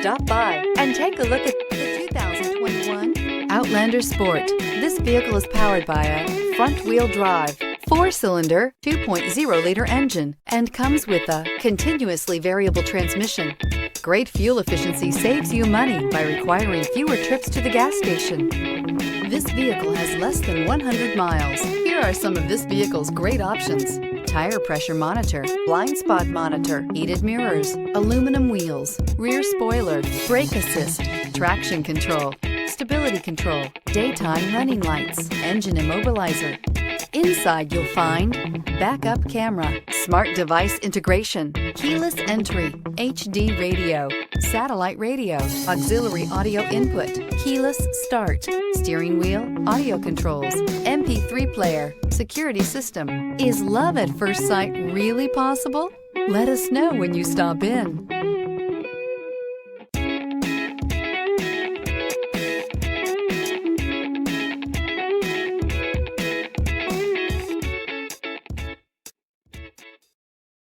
Stop by and take a look at the 2021 Outlander Sport. This vehicle is powered by a front-wheel drive, 4-cylinder, 2.0-liter engine and comes with a continuously variable transmission. Great fuel efficiency saves you money by requiring fewer trips to the gas station. This vehicle has less than 100 miles. Here are some of this vehicle's great options: tire pressure monitor, blind spot monitor, heated mirrors, aluminum wheels, rear spoiler, brake assist, traction control, stability control, daytime running lights, engine immobilizer. Inside you'll find backup camera, smart device integration, keyless entry, HD radio, satellite radio, auxiliary audio input, keyless start, steering wheel audio controls, MP3 player, security system. Is love at first sight really possible? Let us know when you stop in.